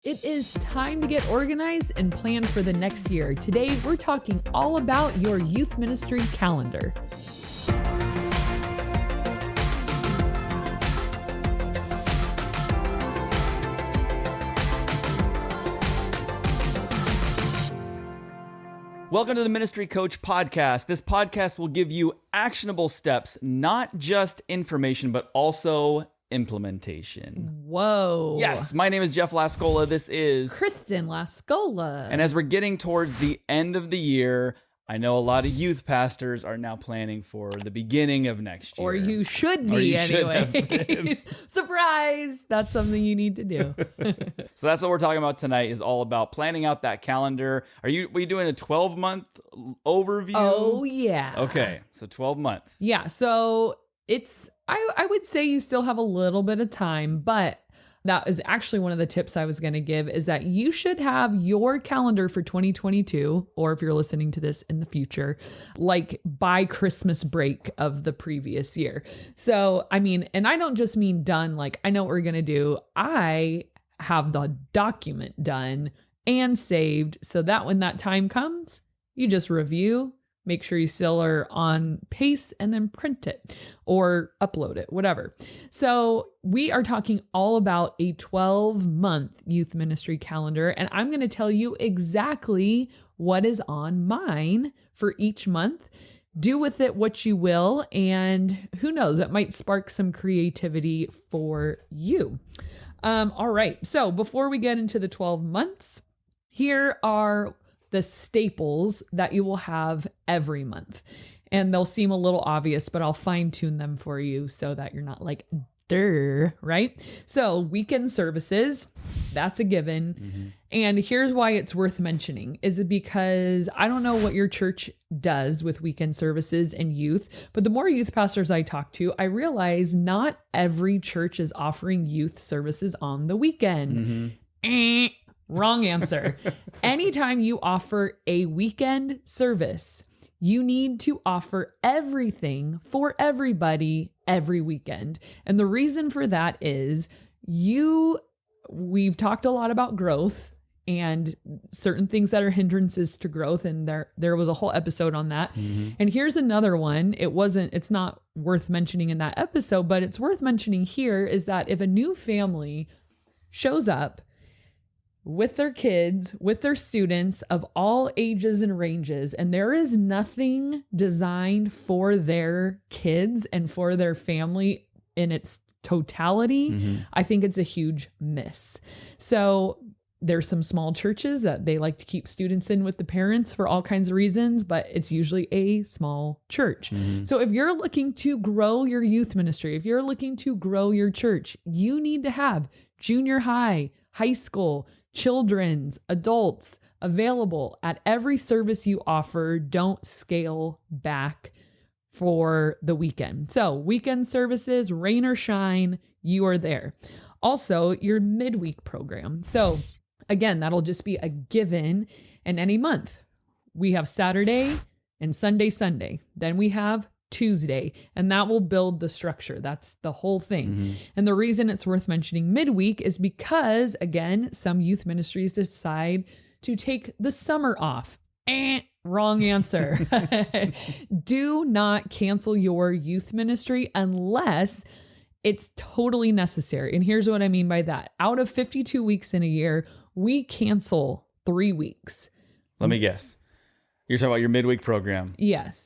It is time to get organized and plan for the next year. Today, we're talking all about your youth ministry calendar. Welcome to the Ministry Coach Podcast. This podcast will give you actionable steps, not just information, but also implementation. Whoa. Yes, my name is Jeff Lascola. This is Kristen Lascola. And as we're getting towards the end of the year, I know a lot of youth pastors are now planning for the beginning of next year. Or you should be anyway. Surprise! That's something you need to do. So that's what we're talking about tonight, is all about planning out that calendar. Are you doing a 12-month overview? Oh, yeah. Okay, so 12 months. Yeah, so I would say you still have a little bit of time, but that is actually one of the tips I was going to give, is that you should have your calendar for 2022, or if you're listening to this in the future, like by Christmas break of the previous year. So, I mean, and I don't just mean done, like I know what we're going to do. I have the document done and saved so that when that time comes, you just review, make sure you still are on pace, and then print it or upload it, whatever. So we are talking all about a 12-month youth ministry calendar, and I'm going to tell you exactly what is on mine for each month. Do with it what you will, and who knows, it might spark some creativity for you. All right, so before we get into the 12 months, here are the staples that you will have every month. And they'll seem a little obvious, but I'll fine tune them for you so that you're not like, duh, right? So weekend services, that's a given. Mm-hmm. And here's why it's worth mentioning, is it because I don't know what your church does with weekend services and youth, but the more youth pastors I talk to, I realize not every church is offering youth services on the weekend. Mm-hmm. Wrong answer. Anytime you offer a weekend service, you need to offer everything for everybody every weekend. And the reason for that is we've talked a lot about growth and certain things that are hindrances to growth. And there was a whole episode on that. Mm-hmm. And here's another one. It's not worth mentioning in that episode, but it's worth mentioning here, is that if a new family shows up with their kids, with their students of all ages and ranges, and there is nothing designed for their kids and for their family in its totality, mm-hmm. I think it's a huge miss. So there's some small churches that they like to keep students in with the parents for all kinds of reasons, but it's usually a small church. Mm-hmm. So if you're looking to grow your youth ministry, if you're looking to grow your church, you need to have junior high, high school, children's, adults available at every service you offer. Don't scale back for the weekend. So weekend services, rain or shine, you are there. Also, your midweek program. So again, that'll just be a given in any month. We have Saturday and Sunday. Then we have Tuesday, and that will build the structure. That's the whole thing. Mm-hmm. And the reason it's worth mentioning midweek is because, again, some youth ministries decide to take the summer off. Wrong answer. Do not cancel your youth ministry unless it's totally necessary. And here's what I mean by that. Out of 52 weeks in a year, we cancel 3 weeks. Let me guess. You're talking about your midweek program. Yes.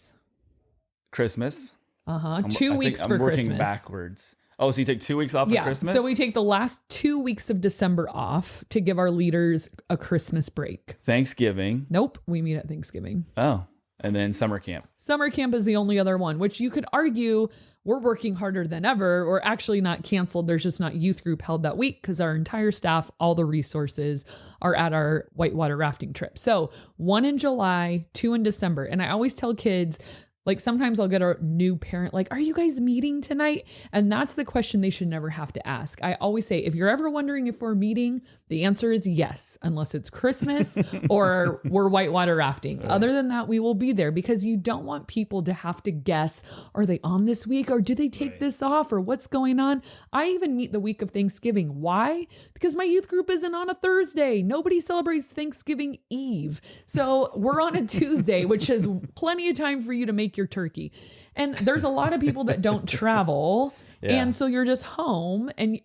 Christmas. 2 weeks for Christmas. I'm working backwards. Oh, so you take 2 weeks off for Christmas? So we take the last 2 weeks of December off to give our leaders a Christmas break. Thanksgiving. Nope, we meet at Thanksgiving. Oh, and then summer camp. Summer camp is the only other one, which you could argue we're working harder than ever, or actually not canceled. There's just not youth group held that week because our entire staff, all the resources are at our whitewater rafting trip. So 1 in July, 2 in December. And I always tell kids, Like sometimes I'll get a new parent like, are you guys meeting tonight? And that's the question they should never have to ask. I always say, if you're ever wondering if we're meeting, the answer is yes, unless it's Christmas or we're whitewater rafting. Right. Other than that, we will be there, because you don't want people to have to guess, are they on this week, or do they take this off, or what's going on? I even meet the week of Thanksgiving. Why? Because my youth group isn't on a Thursday. Nobody celebrates Thanksgiving Eve. So we're on a Tuesday, which is plenty of time for you to make your turkey. And there's a lot of people that don't travel. And so you're just home. And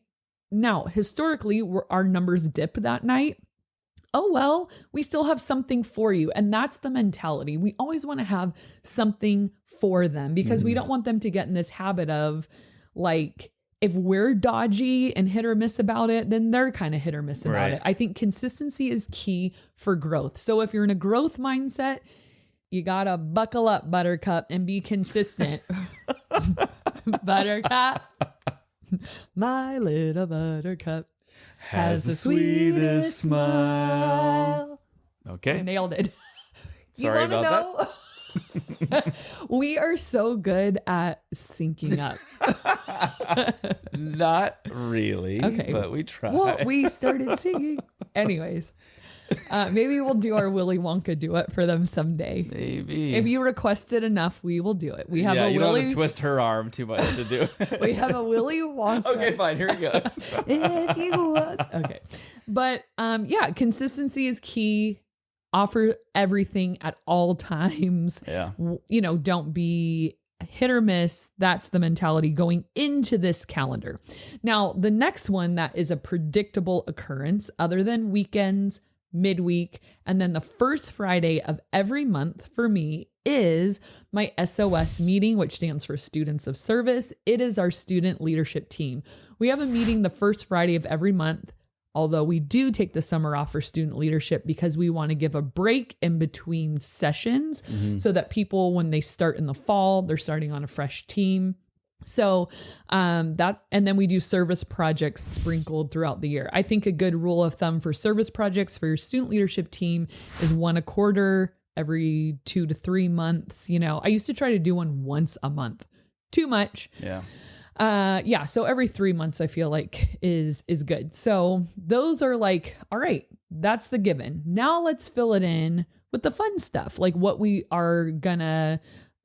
now historically our numbers dip that night. Oh, well, we still have something for you. And that's the mentality. We always want to have something for them, because we don't want them to get in this habit of like, if we're dodgy and hit or miss about it, then they're kind of hit or miss about it. I think consistency is key for growth. So if you're in a growth mindset, you gotta buckle up, Buttercup, and be consistent. Buttercup, my little Buttercup has the sweetest smile. Okay. Nailed it. Sorry about that. We are so good at syncing up. Not really. Okay. But we try. Well, we started singing. Anyways. Maybe we'll do our Willy Wonka duet for them someday. Maybe. If you request it enough, we will do it. We have you don't have to twist her arm too much to do it. We have a Willy Wonka. Okay, fine. Here it goes. If you want. Okay. But consistency is key. Offer everything at all times. Yeah. You know, don't be hit or miss. That's the mentality going into this calendar. Now, the next one that is a predictable occurrence, other than weekends, midweek, and then the first Friday of every month for me, is my SOS meeting, which stands for Students of Service. It is our student leadership team. We have a meeting the first Friday of every month, although we do take the summer off for student leadership because we want to give a break in between sessions so that people, when they start in the fall, they're starting on a fresh team. So and then we do service projects sprinkled throughout the year. I think a good rule of thumb for service projects for your student leadership team is 1 a quarter, every 2 to 3 months. You know, I used to try to do one once a month. Too much. Yeah. So every 3 months I feel like is good. So those are like, all right, that's the given. Now let's fill it in with the fun stuff, like what we are gonna,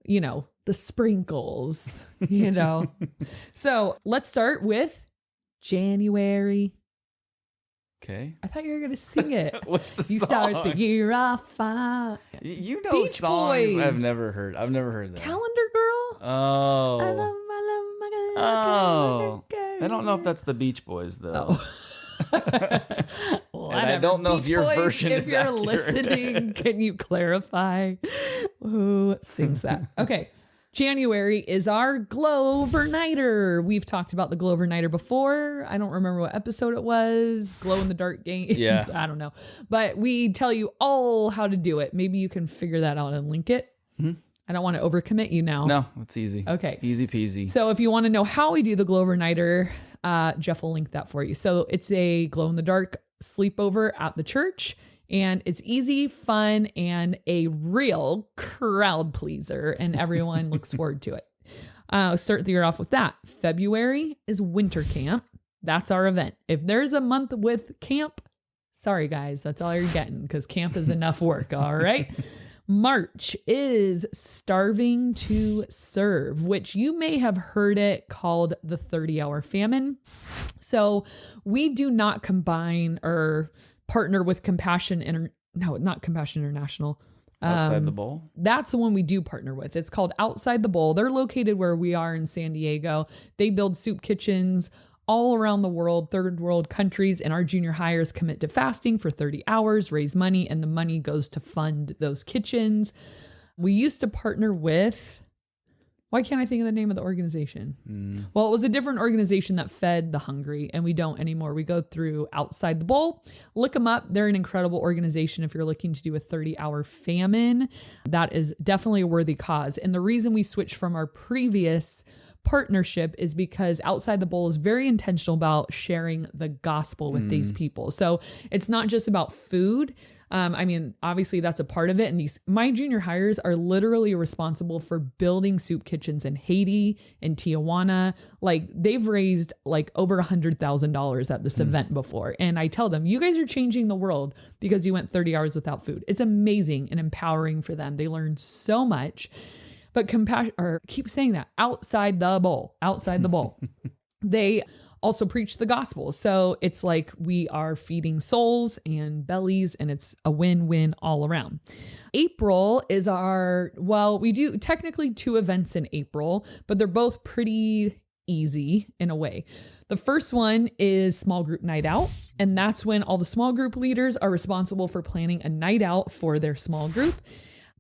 you know, the sprinkles, you know. So let's start with January. Okay. I thought you were going to sing it. What's the you song? Start the year off fine. You know Beach songs Boys. I've never heard that. Calendar Girl. Oh. I love my Oh. calendar. I don't know if that's the Beach Boys though. Oh. And I don't know if your version is accurate. If you're listening, can you clarify who sings that? Okay. January is our Glow Overnighter. We've talked about the Glow Overnighter before. I don't remember what episode it was. Glow in the dark games. Yeah. I don't know. But we tell you all how to do it. Maybe you can figure that out and link it. Mm-hmm. I don't want to overcommit you now. No, it's easy. Okay. Easy peasy. So if you want to know how we do the Glow Overnighter, Jeff will link that for you. So it's a glow in the dark sleepover at the church. And it's easy, fun, and a real crowd pleaser. And everyone looks forward to it. Start the year off with that. February is winter camp. That's our event. If there's a month with camp, sorry guys, that's all you're getting because camp is enough work. All right. March is Starving to Serve, which you may have heard it called the 30-hour famine. So we do not combine or partner with not Compassion International. Outside the Bowl? That's the one we do partner with. It's called Outside the Bowl. They're located where we are in San Diego. They build soup kitchens all around the world, third world countries, and our junior hires commit to fasting for 30 hours, raise money, and the money goes to fund those kitchens. We used to partner with, why can't I think of the name of the organization? Well, it was a different organization that fed the hungry, and we don't anymore. We go through Outside the Bowl. Look them up. They're an incredible organization if you're looking to do a 30-hour famine. That is definitely a worthy cause. And the reason we switched from our previous partnership is because Outside the Bowl is very intentional about sharing the gospel with these people. So it's not just about food. I mean, obviously that's a part of it. And my junior hires are literally responsible for building soup kitchens in Haiti and Tijuana. Like they've raised like over $100,000 at this event before. And I tell them, you guys are changing the world because you went 30 hours without food. It's amazing and empowering for them. They learn so much. But compassion, or keep saying that, outside the bowl. They also preach the gospel. So it's like we are feeding souls and bellies, and it's a win-win all around. April is we do technically 2 events in April, but they're both pretty easy in a way. The first one is small group night out. And that's when all the small group leaders are responsible for planning a night out for their small group.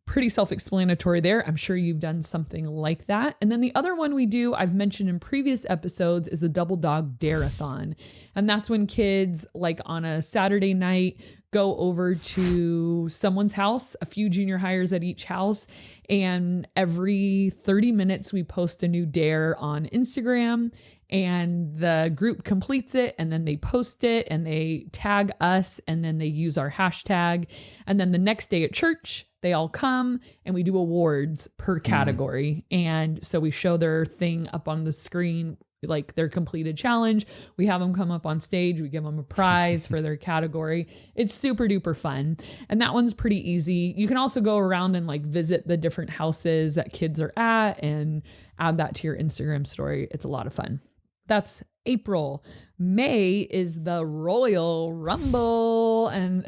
Pretty self-explanatory there. I'm sure you've done something like that. And then the other one we do, I've mentioned in previous episodes, is the Double Dog Dare-a-thon. And that's when kids, like on a Saturday night, go over to someone's house, a few junior hires at each house. And every 30 minutes, we post a new dare on Instagram. And the group completes it, and then they post it, and they tag us, and then they use our hashtag. And then the next day at church, they all come and we do awards per category. And so we show their thing up on the screen, like their completed challenge. We have them come up on stage. We give them a prize for their category. It's super duper fun. And that one's pretty easy. You can also go around and like visit the different houses that kids are at and add that to your Instagram story. It's a lot of fun. That's April. May is the Royal Rumble. And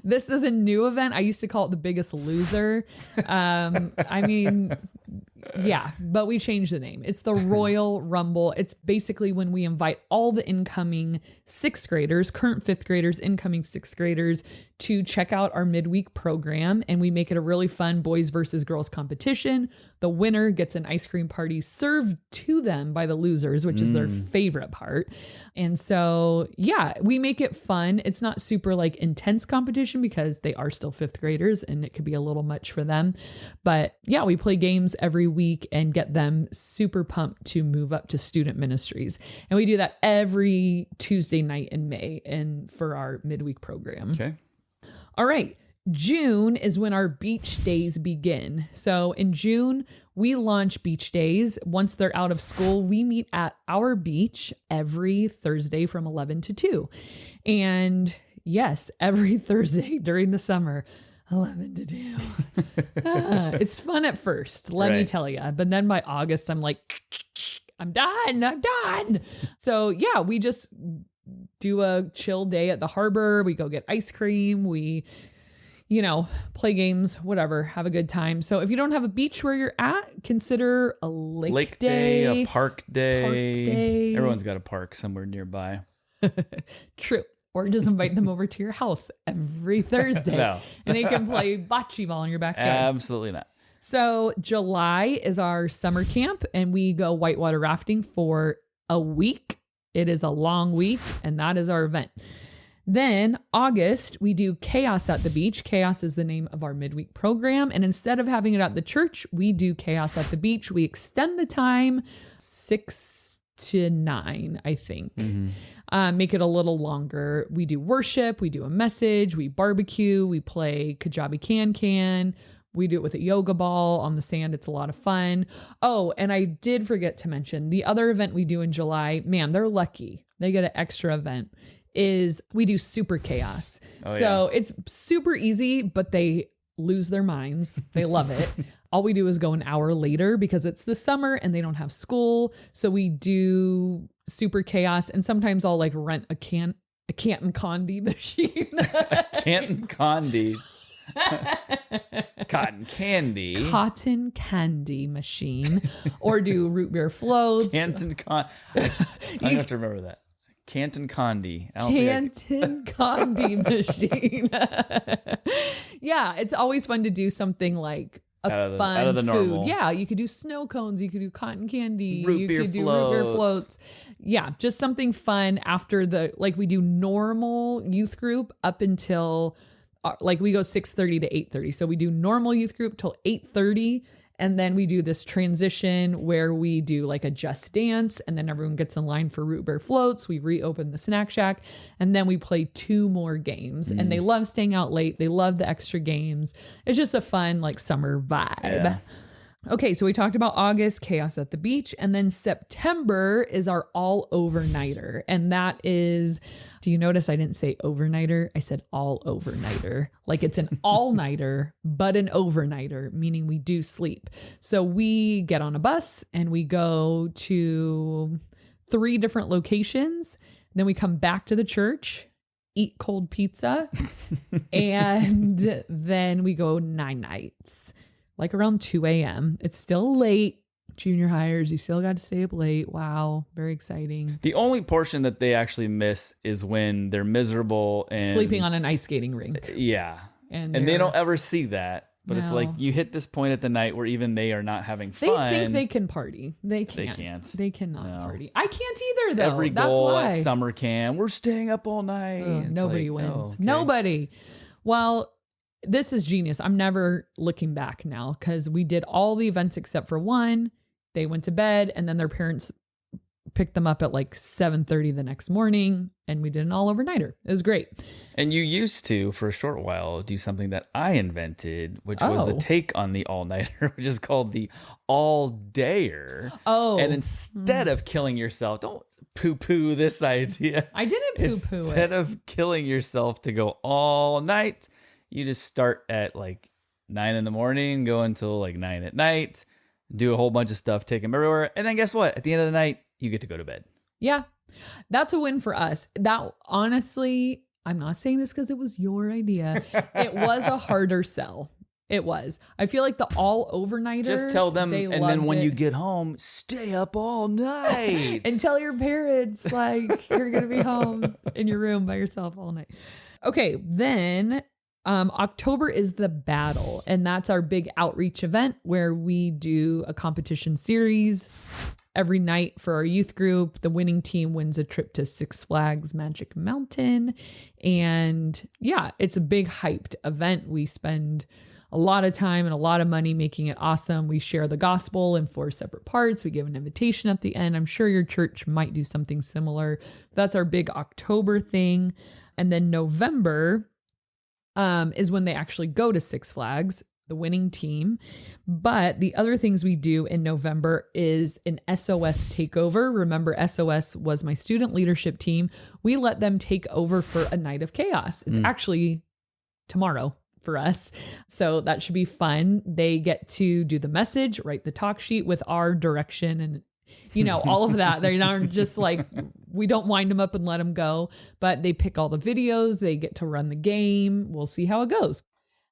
this is a new event. I used to call it the Biggest Loser. I mean, yeah, but we changed the name. It's the Royal Rumble. It's basically when we invite all the incoming 6th graders, current 5th graders, incoming 6th graders to check out our midweek program. And we make it a really fun boys versus girls competition. The winner gets an ice cream party served to them by the losers, which is their favorite part. And so, yeah, we make it fun. It's not super like intense competition because they are still 5th graders and it could be a little much for them. But yeah, we play games every week and get them super pumped to move up to student ministries. And we do that every Tuesday night in May and for our midweek program. Okay. All right. June is when our beach days begin. So in June, we launch beach days. Once they're out of school, we meet at our beach every Thursday from 11 to 2. And yes, every Thursday during the summer, 11 to 2. It's fun at first, let me tell you. But then by August, I'm like, I'm done. So yeah, we just do a chill day at the harbor. We go get ice cream. We play games, whatever, have a good time. So if you don't have a beach where you're at, consider a lake day, a park day. Everyone's got a park somewhere nearby. True. Or just invite them over to your house every Thursday. No. And they can play bocce ball in your backyard. Absolutely not. So July is our summer camp, and we go whitewater rafting for a week. It is a long week, and that is our event. Then August, we do Chaos at the Beach. Chaos is the name of our midweek program. And instead of having it at the church, we do Chaos at the Beach. We extend the time 6 to 9, I think. Make it a little longer. We do worship. We do a message. We barbecue. We play Kajabi Can. We do it with a yoga ball on the sand. It's a lot of fun. Oh, and I did forget to mention the other event we do in July. Man, they're lucky. They get an extra event. Is we do Super Chaos. It's super easy, but they lose their minds. They love it. All we do is go an hour later because it's the summer and they don't have school. So we do Super Chaos, and sometimes I'll like rent a Canton Candy machine. Canton Candy. Cotton candy machine, or do root beer floats. Canton Candy. I have to remember that. Canton Candy. Canton Candy machine. Yeah, it's always fun to do something like fun out of the food. Normal. Yeah, you could do snow cones. You could do cotton candy. You root beer floats. Yeah, just something fun after we do normal youth group up until we go 6:30 to 8:30. So we do normal youth group till 8:30. And then we do this transition where we do like a just dance, and then everyone gets in line for root beer floats. We reopen the snack shack, and then we play 2 more games. And they love staying out late. They love the extra games. It's just a fun like summer vibe. Yeah. Okay, so we talked about August, chaos at the beach, and then September is our all overnighter. And that is, do you notice I didn't say overnighter? I said all overnighter. Like it's an all nighter, but an overnighter, meaning we do sleep. So we get on a bus and we go to 3 different locations. Then we come back to the church, eat cold pizza, and then we go 9 nights. Like around 2 a.m. It's still late. Junior hires, you still got to stay up late. Wow, very exciting. The only portion that they actually miss is when they're miserable and sleeping on an ice skating rink. Yeah. And they don't ever see that. But it's like you hit this point at the night where even they are not having fun. They think they can party. They can't. They can't. They cannot party. I can't either, it's though. Every That's goal why. at summer camp, we're staying up all night. Nobody wins. Nobody. Well, this is genius. I'm never looking back now because we did all the events except for one. They went to bed and then their parents picked them up at like 7:30 the next morning and we did an all overnighter. It was great. And you used to, for a short while, do something that I invented, which was the take on the all-nighter, which is called the all-dayer. Oh. And instead of killing yourself, don't poo-poo this idea. I didn't poo-poo it. Instead of killing yourself to go all night, you just start at like 9 in the morning, go until like 9 at night, do a whole bunch of stuff, take them everywhere. And then guess what? At the end of the night, you get to go to bed. Yeah, that's a win for us. That honestly, I'm not saying this because it was your idea. It was a harder sell. It was. I feel like the all overnighter. Just tell them, and then when you get home, stay up all night. And tell your parents like you're gonna be home in your room by yourself all night. Okay, then October is the battle, and that's our big outreach event where we do a competition series every night for our youth group. The winning team wins a trip to Six Flags Magic Mountain. And yeah, it's a big hyped event. We spend a lot of time and a lot of money making it awesome. We share the gospel in 4 separate parts. We give an invitation at the end. I'm sure your church might do something similar. That's our big October thing. And then November is when they actually go to Six Flags, the winning team. But the other things we do in November is an SOS takeover. Remember, SOS was my student leadership team. We let them take over for a night of chaos. It's actually tomorrow for us. So that should be fun. They get to do the message, write the talk sheet with our direction and all of that. They're not just like, we don't wind them up and let them go, but they pick all the videos. They get to run the game. We'll see how it goes.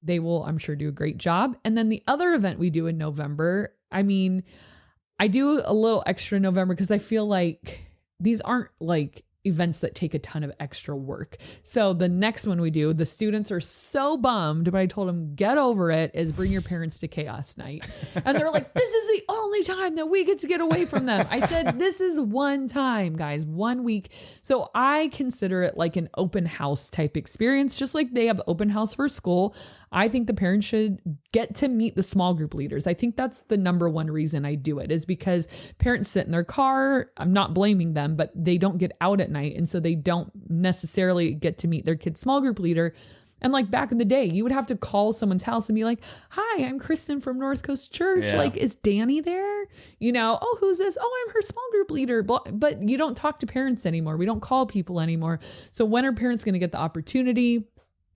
They will, I'm sure, do a great job. And then the other event we do in November, I do a little extra in November because I feel like these aren't like events that take a ton of extra work. So the next one we do, the students are so bummed, but I told them, get over it, is bring your parents to chaos night. And they're like, this is the only time that we get to get away from them. I said, this is one time, guys, 1 week. So I consider it like an open house type experience, just like they have open house for school. I think the parents should get to meet the small group leaders. I think that's the number one reason I do it, is because parents sit in their car. I'm not blaming them, but they don't get out at night. And so they don't necessarily get to meet their kid's small group leader. And like back in the day, you would have to call someone's house and be like, hi, I'm Kristen from North Coast Church. Yeah. Like, is Danny there? Oh, who's this? Oh, I'm her small group leader. But you don't talk to parents anymore. We don't call people anymore. So when are parents going to get the opportunity?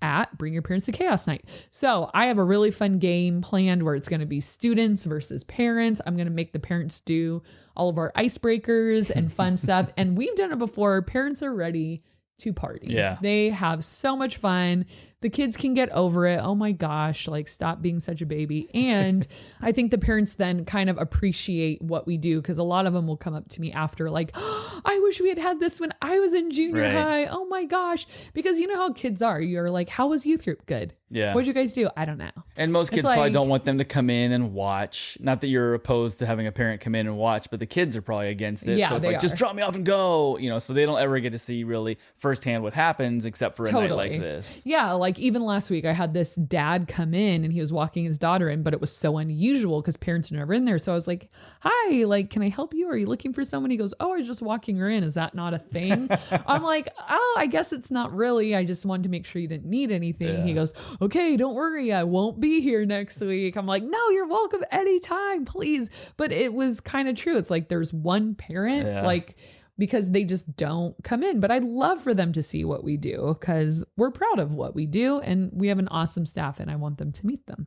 At Bring Your Parents to Chaos Night. So I have a really fun game planned where it's going to be students versus parents. I'm going to make the parents do all of our icebreakers and fun stuff. And we've done it before. Parents are ready to party. Yeah. They have so much fun. The kids can get over it. Oh my gosh, like stop being such a baby. And I think the parents then kind of appreciate what we do, because a lot of them will come up to me after like, oh, I wish we had had this when I was in junior high. Oh my gosh. Because you know how kids are. You're like, how was youth group? Good. Yeah. What'd you guys do? I don't know. And most kids probably don't want them to come in and watch. Not that you're opposed to having a parent come in and watch, but the kids are probably against it. Yeah, so it's like, just drop me off and go. So they don't ever get to see really firsthand what happens except for a night like this. Yeah, like like even last week, I had this dad come in and he was walking his daughter in, but it was so unusual because parents are never in there. So I was like, hi, like, can I help you? Are you looking for someone? He goes, oh, I was just walking her in. Is that not a thing? I'm like, oh, I guess it's not really. I just wanted to make sure you didn't need anything. Yeah. He goes, okay, don't worry. I won't be here next week. I'm like, no, you're welcome anytime, please. But it was kind of true. It's like there's one parent, like, because they just don't come in. But I'd love for them to see what we do because we're proud of what we do and we have an awesome staff and I want them to meet them.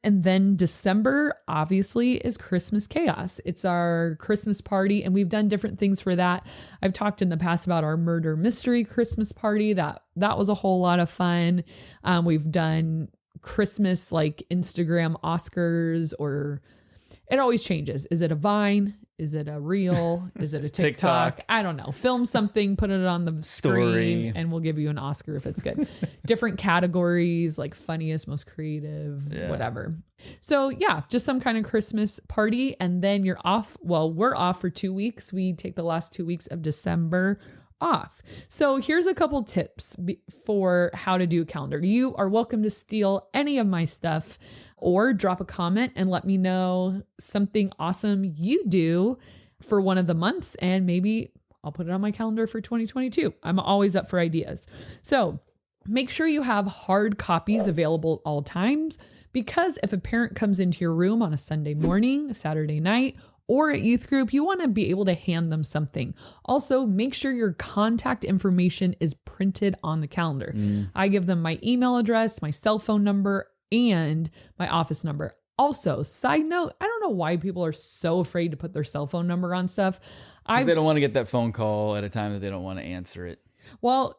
And then December, obviously, is Christmas Chaos. It's our Christmas party and we've done different things for that. I've talked in the past about our murder mystery Christmas party. That was a whole lot of fun. We've done Christmas like Instagram Oscars, or it always changes. Is it a Vine? Is it a reel? Is it a TikTok? I don't know. Film something, put it on the screen, and we'll give you an Oscar if it's good. Different categories like funniest, most creative, whatever. So yeah, just some kind of Christmas party. And then you're off. Well, we're off for 2 weeks. We take the last 2 weeks of December off. So here's a couple tips for how to do a calendar. You are welcome to steal any of my stuff or drop a comment and let me know something awesome you do for one of the months. And maybe I'll put it on my calendar for 2022. I'm always up for ideas. So make sure you have hard copies available at all times, because if a parent comes into your room on a Sunday morning, a Saturday night, or at youth group, you want to be able to hand them something. Also, make sure your contact information is printed on the calendar. I give them my email address, my cell phone number, and my office number. Also, side note, I don't know why people are so afraid to put their cell phone number on stuff. Because they don't want to get that phone call at a time that they don't want to answer it. Well,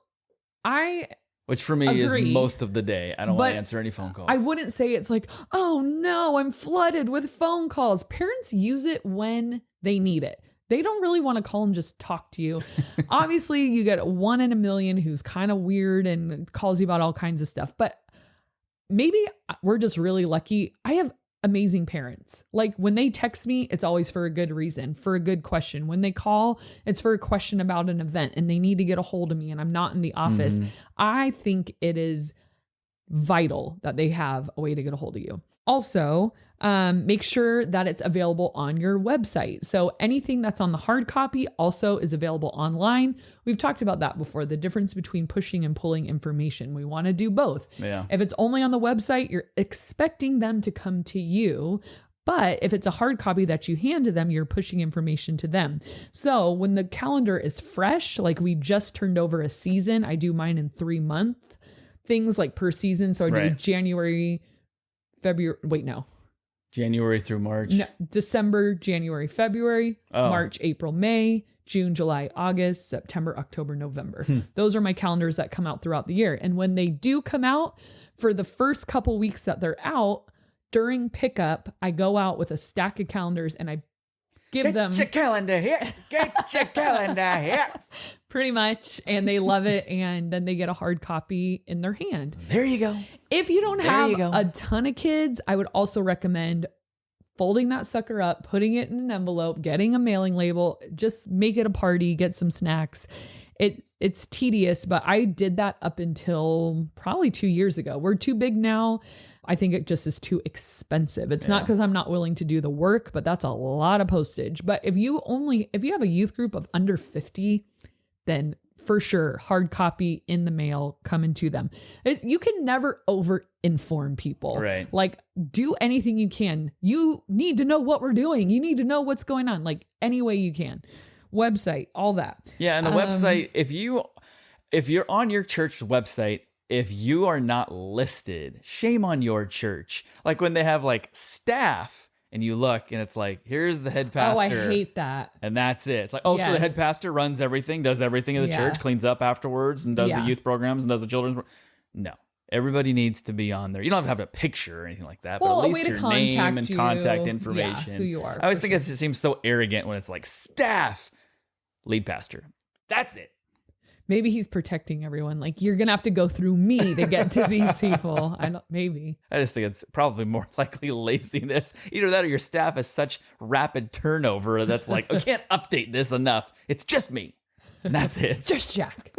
which for me agree, is most of the day. I don't want to answer any phone calls. I wouldn't say it's like, oh no, I'm flooded with phone calls. Parents use it when they need it. They don't really want to call and just talk to you. Obviously, you get 1 in a million who's kind of weird and calls you about all kinds of stuff. But maybe we're just really lucky. I have amazing parents. Like when they text me, it's always for a good reason, for a good question. When they call, it's for a question about an event and they need to get a hold of me and I'm not in the office. I think it is vital that they have a way to get a hold of you. Also, make sure that it's available on your website. So anything that's on the hard copy also is available online. We've talked about that before, the difference between pushing and pulling information. We want to do both. Yeah. If it's only on the website, you're expecting them to come to you. But if it's a hard copy that you hand to them, you're pushing information to them. So when the calendar is fresh, like we just turned over a season, I do mine in 3 month things like per season. So I do January, February, January through March. No, December, January, February, March, April, May, June, July, August, September, October, November. Those are my calendars that come out throughout the year. And when they do come out, for the first couple weeks that they're out, during pickup, I go out with a stack of calendars and I give them... Get your calendar here. Get your calendar here. Pretty much. And they love it. And then they get a hard copy in their hand. There you go. If you don't have a ton of kids, I would also recommend folding that sucker up, putting it in an envelope, getting a mailing label, just make it a party, get some snacks. It's tedious, but I did that up until probably 2 years ago. We're too big now. I think it just is too expensive. It's not because I'm not willing to do the work, but that's a lot of postage. But if you have a youth group of under 50, then for sure, hard copy in the mail coming to them. You can never over inform people. Right. Like do anything you can. You need to know what we're doing. You need to know what's going on. Like any way you can. Website, all that. Yeah. And the website, if you're on your church website, if you are not listed, shame on your church. Like when they have like staff and you look and it's like, here's the head pastor. Oh, I hate that. And that's it. It's like, so the head pastor runs everything, does everything in the church, cleans up afterwards and does the youth programs and does the children's. No, everybody needs to be on there. You don't have to have a picture or anything like that, but at least your name and contact information. Who you are. I always think it seems so arrogant when it's like staff, lead pastor. That's it. Maybe he's protecting everyone. Like you're going to have to go through me to get to these people. Maybe. I just think it's probably more likely laziness. Either that or your staff has such rapid turnover that's like, I can't update this enough. It's just me. And that's it. Just Jack.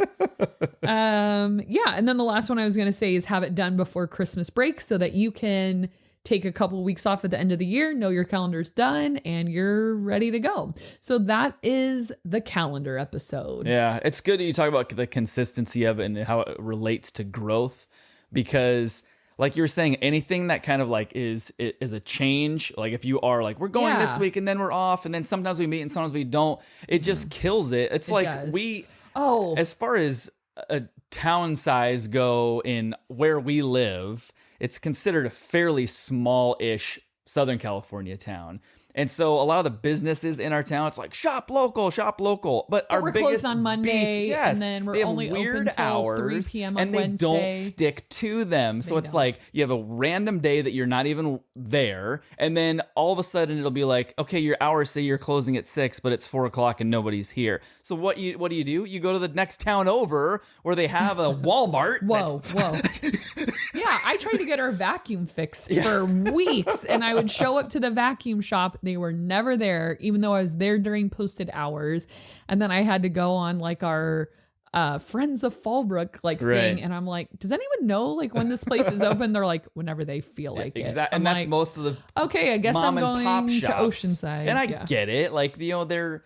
Yeah. And then the last one I was going to say is have it done before Christmas break so that you can take a couple of weeks off at the end of the year, know your calendar's done, and you're ready to go. So that is the calendar episode. Yeah, it's good that you talk about the consistency of it and how it relates to growth, because like you were saying, anything that kind of like is a change, like if you are like, we're going this week and then we're off and then sometimes we meet and sometimes we don't, it just kills it. It's like does. As far as a town size go in where we live, it's considered a fairly small-ish Southern California town. And so a lot of the businesses in our town, it's like shop local. But our we're biggest closed on Monday, beef, and then we're only open till 3 p.m. on and they Wednesday. don't stick to them. So it's like you have a random day that you're not even there, and then all of a sudden it'll be like, okay, your hours say you're closing at 6, but it's 4 o'clock and nobody's here. So what do? You go to the next town over where they have a Walmart. Whoa. Yeah, I tried to get our vacuum fixed for weeks, and I would show up to the vacuum shop. They were never there, even though I was there during posted hours. And then I had to go on like our Friends of Fallbrook thing. And I'm like, does anyone know like when this place is open? They're like, whenever they feel like it. Exactly. And that's like, most of the okay, I guess I'm going to Oceanside. And I get it. Like, they're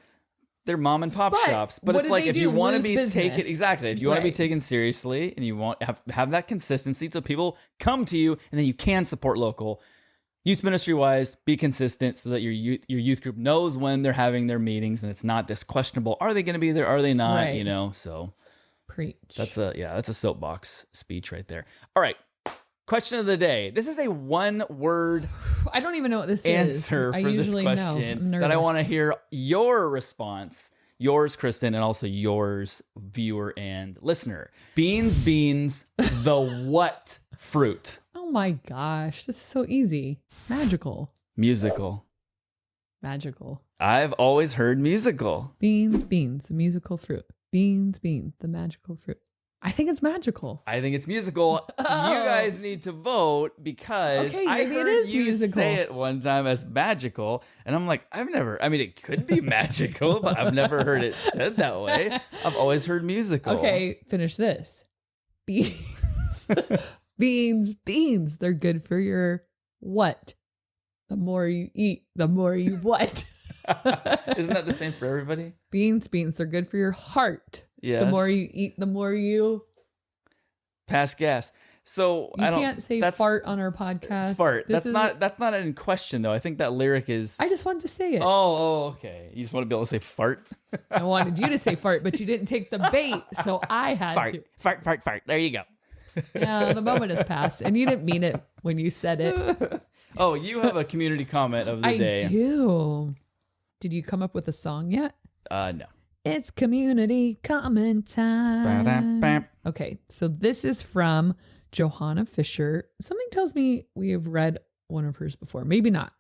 mom and pop shops, but it's like if you want to be taken if you want to be taken seriously and you want have that consistency so people come to you and then you can support local youth ministry wise, be consistent so that your youth group knows when they're having their meetings and it's not this questionable, are they going to be there, are they not, so preach. That's a soapbox speech right there. All right. Question of the day. This is a one-word I don't even know what this answer is. for this question that I want to hear your response. Yours, Kristen, and also yours, viewer and listener. Beans, the what fruit? Oh my gosh. This is so easy. Magical. Musical. Magical. I've always heard musical. Beans, the musical fruit. Beans, the magical fruit. I think it's magical. I think it's musical. You guys need to vote because I heard you musical. say it one time as magical. And I'm like, it could be magical, but I've never heard it said that way. I've always heard musical. Okay, finish this. Beans. They're good for your what? The more you eat, the more you what? Isn't that the same for everybody? Beans. They're good for your heart. Yes. The more you eat, the more you pass gas. So you can't say fart on our podcast. Fart. That's not in question though. I think that lyric is. I just wanted to say it. Oh, okay. You just want to be able to say fart. I wanted you to say fart, but you didn't take the bait, so I had to. Fart. There you go. Yeah, the moment has passed, and you didn't mean it when you said it. Oh, you have a community comment of the day. I do. Did you come up with a song yet? No. It's community comment time. Okay, so this is from Johanna Fisher. Something tells me we have read one of hers before. Maybe not.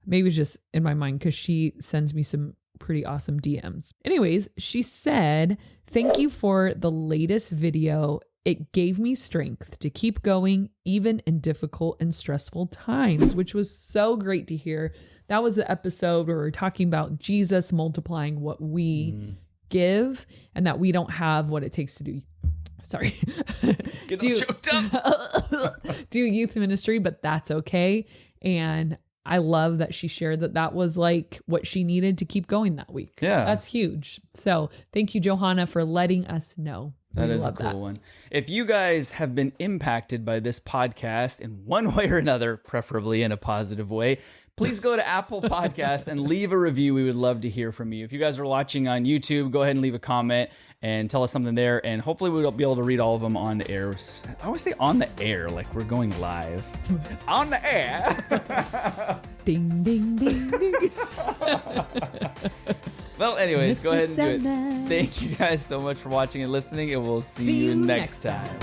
Maybe it's just in my mind because she sends me some pretty awesome DMs. Anyways, she said, thank you for the latest video. It gave me strength to keep going even in difficult and stressful times, which was so great to hear. That was the episode where we're talking about Jesus multiplying what we give and that we don't have what it takes to do. Sorry. Get all choked up. Do youth ministry, but that's okay. And I love that she shared that was like what she needed to keep going that week. Yeah. That's huge. So thank you, Johanna, for letting us know. That is a cool one. If you guys have been impacted by this podcast in one way or another, preferably in a positive way, please go to Apple Podcasts and leave a review. We would love to hear from you. If you guys are watching on YouTube, go ahead and leave a comment and tell us something there. And hopefully we'll be able to read all of them on the air. I always say on the air, like we're going live. On the air. Ding, ding, ding, ding. Well, anyways, Mr. go ahead and do it. Sandman. Thank you guys so much for watching and listening, and we'll see you next time.